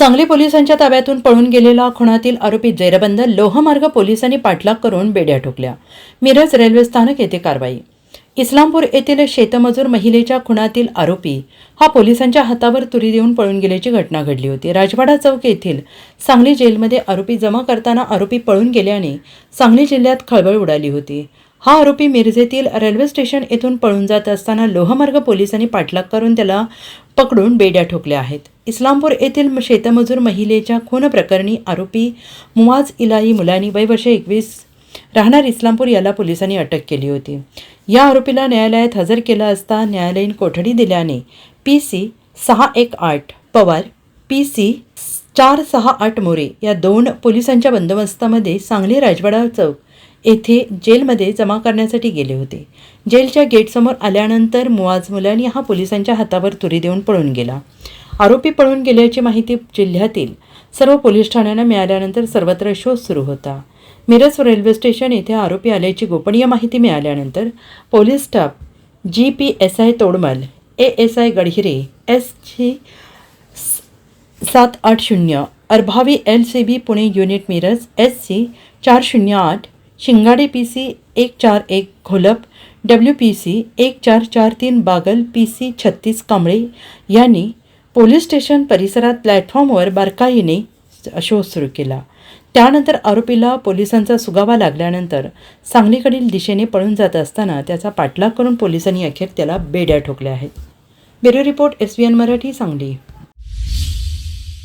सांगली पोलिसांच्या ताब्यातून पळून गेलेला खुनातील आरोपी जेरबंद लोहमार्ग पोलिसांनी पाठलाग करून बेड्या ठोकल्या. मिरज रेल्वे स्थानक येथे कारवाई. इस्लामपूर येथील शेतमजूर महिलेच्या खुनातील आरोपी हा पोलिसांच्या हातावर तुरी देऊन पळून गेल्याची घटना घडली होती. राजवाडा चौक येथील सांगली जेलमध्ये आरोपी जमा करताना आरोपी पळून गेल्याने सांगली जिल्ह्यात खळबळ उडाली होती. हा आरोपी मिरजेतील रेल्वे स्टेशन येथून पळून जात असताना लोहमार्ग पोलिसांनी पाठलाग करून त्याला पकडून बेड्या ठोकल्या आहेत. इस्लामपूर येथील शेतमजूर महिलेच्या खून प्रकरणी आरोपी मुआज इलाही मुलानी वय वर्ष 21 राहणार इस्लामपूर याला पोलिसांनी अटक केली होती. या आरोपीला न्यायालयात हजर केला असता न्यायालयीन कोठडी दिल्याने PC 618 पवार PC 468 मोरे या 2 पोलिसांच्या बंदोबस्तामध्ये सांगली राजवाडा चौक येथे जेलमध्ये जमा करण्यासाठी गेले होते. जेलच्या गेटसमोर आल्यानंतर मुआज मुलानी हा पोलिसांच्या हातावर तुरी देऊन पळून गेला. आरोपी पळून गेल्याची माहिती जिल्ह्यातील सर्व पोलीस ठाण्यांना मिळाल्यानंतर सर्वत्र शोध सुरू होता. मिरज रेल्वे स्टेशन येथे आरोपी आल्याची गोपनीय माहिती मिळाल्यानंतर police staff GPSI Todmal, ASI गडहिरे, SG 780 अर्भावी LCB Pune unit Miraj, SC 408 शिंगाडे PC 141 Gholap, WPC 1443 Bagal, PC 36 Kamble यांनी पोलीस स्टेशन परिसरात प्लॅटफॉर्मवर बारकाईने शोध सुरू केला. त्यानंतर आरोपीला पोलिसांचा सुगावा लागल्यानंतर सांगलीकडील दिशेने पळून जात असताना त्याचा पाठलाग करून पोलिसांनी अखेर त्याला बेड्या ठोकल्या आहेत. Bureau report SVN Marathi Sangli.